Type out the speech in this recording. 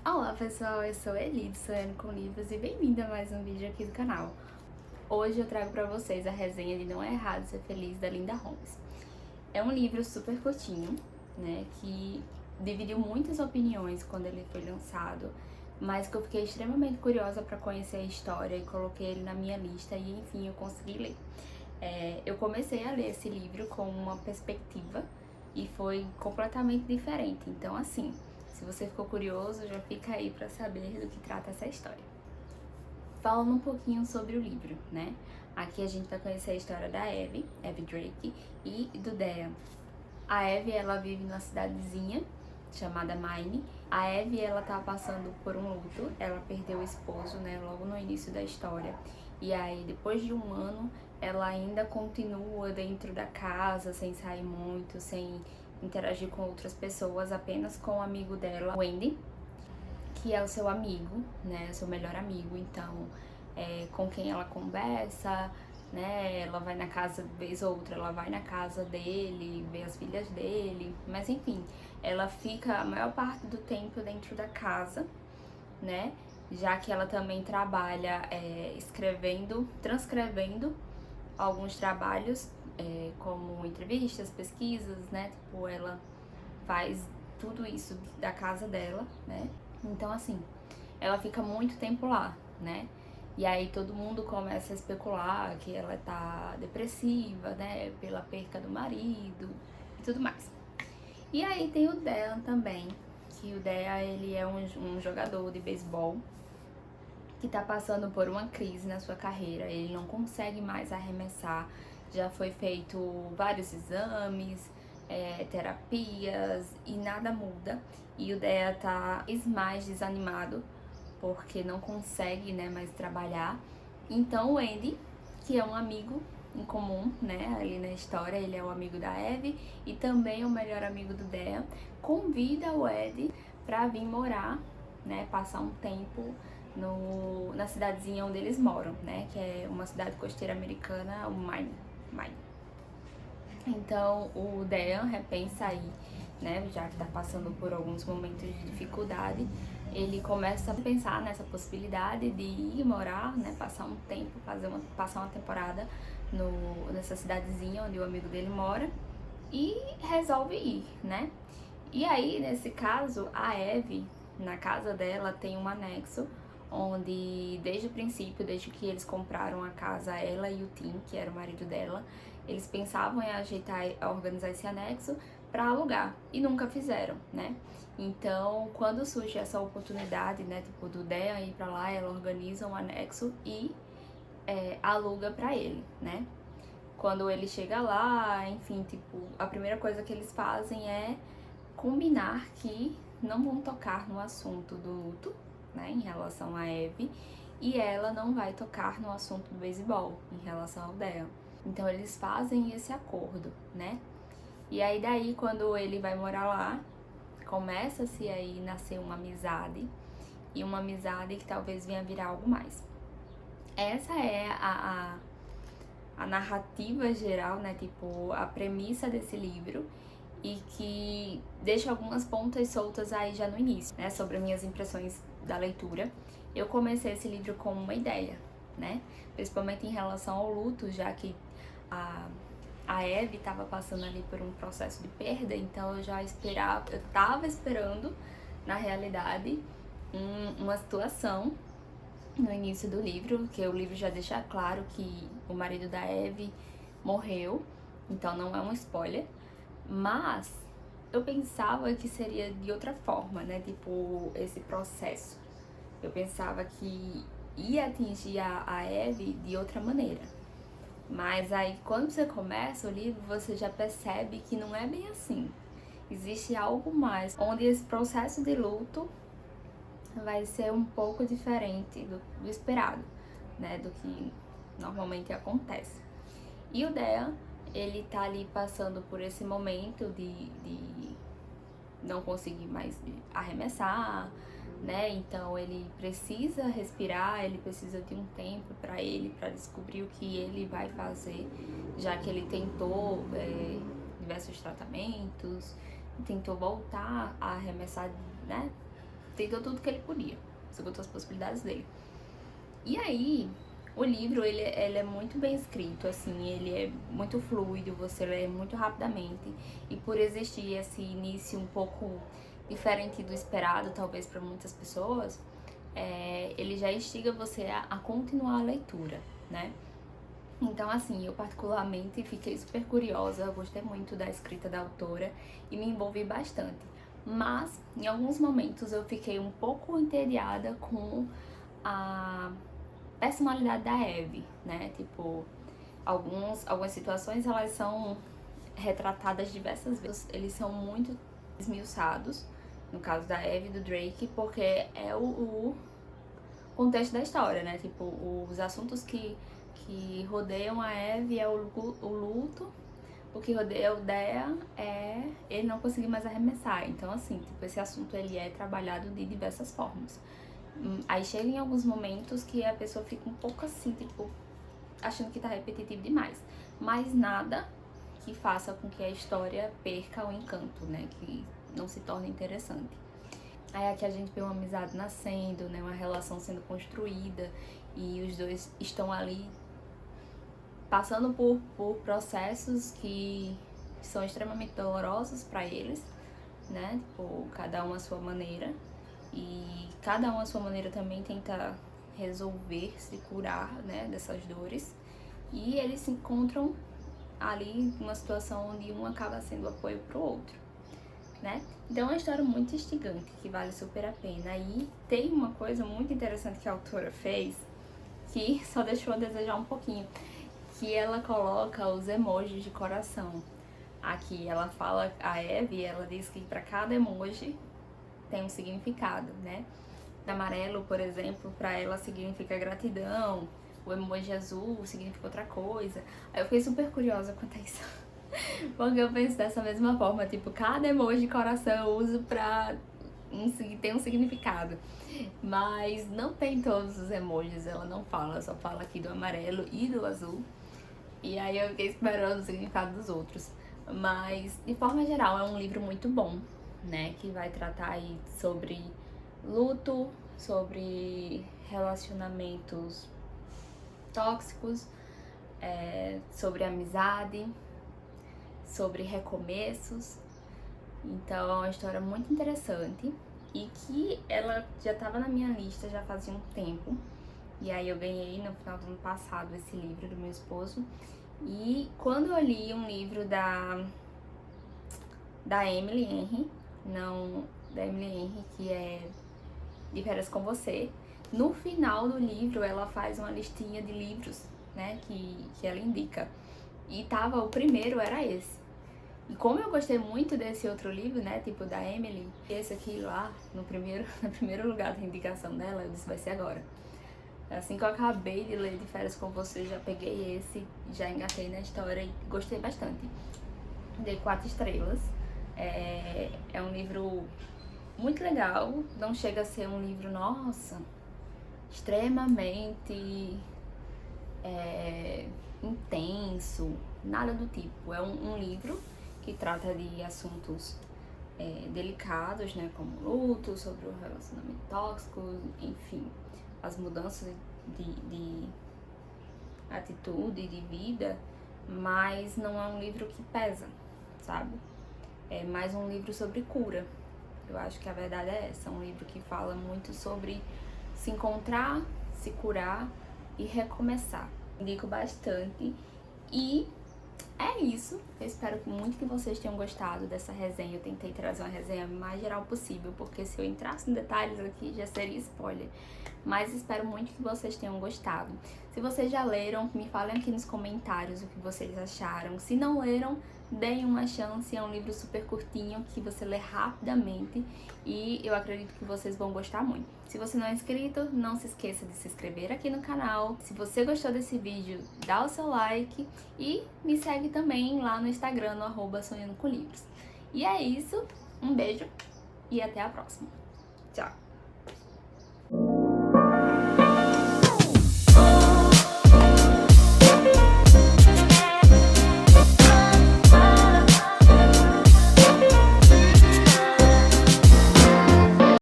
Olá pessoal, eu sou Eli do Sonhando com Livros e bem-vinda a mais um vídeo aqui do canal. Hoje eu trago pra vocês a resenha de Não É Errado Ser Feliz, da Linda Holmes. É um livro super curtinho, né, que dividiu muitas opiniões quando ele foi lançado, mas que eu fiquei extremamente curiosa pra conhecer a história e coloquei ele na minha lista e enfim eu consegui ler. Eu comecei a ler esse livro com uma perspectiva e foi completamente diferente, então assim, se você ficou curioso, já fica aí pra saber do que trata essa história. Falando um pouquinho sobre o livro, né? Aqui a gente vai conhecer a história da Evie Drake, e do Dean. A Evie, ela vive numa cidadezinha chamada Maine. A Evie, ela tá passando por um luto, ela perdeu o esposo, né, logo no início da história. E aí, depois de um ano, ela ainda continua dentro da casa, sem sair muito, sem interagir com outras pessoas, apenas com o amigo dela, Wendy, que é o seu amigo, né, seu melhor amigo. Então, com quem ela conversa, né, ela vai na casa, vez ou outra, ela vai na casa dele, vê as filhas dele, mas enfim, ela fica a maior parte do tempo dentro da casa, né, já que ela também trabalha transcrevendo alguns trabalhos, como entrevistas, pesquisas, né, tipo, ela faz tudo isso da casa dela, né, então assim, ela fica muito tempo lá, né, e aí todo mundo começa a especular que ela tá depressiva, né, pela perca do marido e tudo mais. E aí tem o Dean também, que o Dean, ele é um jogador de beisebol que tá passando por uma crise na sua carreira. Ele não consegue mais arremessar, já foi feito vários exames, terapias e nada muda. E o Dean tá mais desanimado porque não consegue, né, mais trabalhar. Então o Andy, que é um amigo em comum, né, ali na história, ele é o amigo da Evie e também o melhor amigo do Dean, convida o Ed pra vir morar, né, passar um tempo na cidadezinha onde eles moram, né, que é uma cidade costeira americana, o Maine. Então o Dean repensa aí, né, já que tá passando por alguns momentos de dificuldade, ele começa a pensar nessa possibilidade de ir morar, né, passar um tempo, passar uma temporada nessa cidadezinha onde o amigo dele mora, e resolve ir, né. E aí, nesse caso, a Evie, na casa dela, tem um anexo onde, desde o princípio, desde que eles compraram a casa, ela e o Tim, que era o marido dela, eles pensavam em organizar esse anexo para alugar e nunca fizeram, né? Então, quando surge essa oportunidade, né, tipo, do Dean ir pra lá, ela organiza um anexo e aluga pra ele, né? Quando ele chega lá, enfim, tipo, a primeira coisa que eles fazem é combinar que não vão tocar no assunto do luto, né, em relação a Evie, e ela não vai tocar no assunto do beisebol, em relação ao Dean. Então eles fazem esse acordo, né? E aí daí, quando ele vai morar lá, começa-se aí nascer uma amizade, e uma amizade que talvez venha virar algo mais. Essa é a narrativa geral, né, tipo, a premissa desse livro, e que deixa algumas pontas soltas aí já no início, né, sobre minhas impressões da leitura. Eu comecei esse livro com uma ideia, né, principalmente em relação ao luto, já que a Evie estava passando ali por um processo de perda, então eu tava esperando, na realidade, uma situação no início do livro, que o livro já deixa claro que o marido da Evie morreu, então não é um spoiler, mas eu pensava que seria de outra forma, né, tipo, esse processo. Eu pensava que ia atingir a Evie de outra maneira. Mas aí, quando você começa o livro, você já percebe que não é bem assim. Existe algo mais, onde esse processo de luto vai ser um pouco diferente do esperado, né, do que normalmente acontece. E o Dean, ele tá ali passando por esse momento de não conseguir mais arremessar, né? Então ele precisa respirar, ele precisa de um tempo para descobrir o que ele vai fazer, já que ele tentou diversos tratamentos, tentou voltar a arremessar, né? tentou tudo que ele podia, esgotou as possibilidades dele. E aí, o livro, ele é muito bem escrito, assim, ele é muito fluido, você lê muito rapidamente. E por existir esse início um pouco diferente do esperado, talvez para muitas pessoas, ele já instiga você a continuar a leitura, né? Então, assim, eu particularmente fiquei super curiosa, eu gostei muito da escrita da autora e me envolvi bastante. Mas, em alguns momentos, eu fiquei um pouco entediada com a personalidade da Abby, né? Tipo, algumas situações elas são retratadas diversas vezes. Eles são muito esmiuçados, no caso da Abby e do Drake, porque é o contexto da história, né? Tipo, os assuntos que rodeiam a Abby é o luto, o que rodeia o Dea é ele não conseguir mais arremessar. Então, assim, tipo, esse assunto ele é trabalhado de diversas formas. Aí chega em alguns momentos que a pessoa fica um pouco assim, tipo, achando que tá repetitivo demais. Mas nada que faça com que a história perca o encanto, né? Que não se torne interessante. Aí aqui a gente vê uma amizade nascendo, né? Uma relação sendo construída e os dois estão ali passando por processos que são extremamente dolorosos para eles, né? Tipo, cada um à sua maneira. E cada um à sua maneira também tenta resolver, se curar, né, dessas dores. E eles se encontram ali numa situação onde um acaba sendo apoio pro outro, né? Então é uma história muito instigante, que vale super a pena. E tem uma coisa muito interessante que a autora fez, que só deixou a desejar um pouquinho, que ela coloca os emojis de coração. Aqui ela fala, a Abby, ela diz que para cada emoji tem um significado, né? O amarelo, por exemplo, para ela significa gratidão, o emoji azul significa outra coisa. Aí eu fiquei super curiosa quanto a isso, porque eu penso dessa mesma forma, tipo, cada emoji de coração eu uso pra ter um significado. Mas não tem todos os emojis, ela não fala, só fala aqui do amarelo e do azul. E aí eu fiquei esperando o significado dos outros. Mas, de forma geral, é um livro muito bom, né? Que vai tratar aí sobre luto, sobre relacionamentos tóxicos, sobre amizade, sobre recomeços. Então é uma história muito interessante e que ela já estava na minha lista já fazia um tempo. E aí eu ganhei no final do ano passado esse livro do meu esposo. E quando eu li um livro da Emily Henry, que é De Férias com Você, no final do livro ela faz uma listinha de livros, né, que ela indica. E o primeiro era esse. E como eu gostei muito desse outro livro, né, tipo da Emily, esse aqui lá, no primeiro lugar da indicação dela, eu disse, vai ser agora. Assim que eu acabei de ler De Férias com Você, já peguei esse, já engatei na história e gostei bastante. Dei 4 estrelas. É um livro muito legal, não chega a ser um livro, nossa, extremamente intenso, nada do tipo. É um livro que trata de assuntos delicados, né, como luto, sobre o relacionamento tóxico, enfim, as mudanças de atitude, de vida, mas não é um livro que pesa, sabe? É mais um livro sobre cura. Eu acho que a verdade é essa, é um livro que fala muito sobre se encontrar, se curar e recomeçar. Indico bastante e é isso. Eu espero muito que vocês tenham gostado dessa resenha. Eu tentei trazer uma resenha mais geral possível, porque se eu entrasse em detalhes aqui já seria spoiler. Mas espero muito que vocês tenham gostado. Se vocês já leram, me falem aqui nos comentários o que vocês acharam. Se não leram, deem uma chance, é um livro super curtinho que você lê rapidamente e eu acredito que vocês vão gostar muito. Se você não é inscrito, não se esqueça de se inscrever aqui no canal. Se você gostou desse vídeo, dá o seu like e me segue também lá no Instagram, no @sonhando com livros. E é isso, um beijo e até a próxima. Tchau!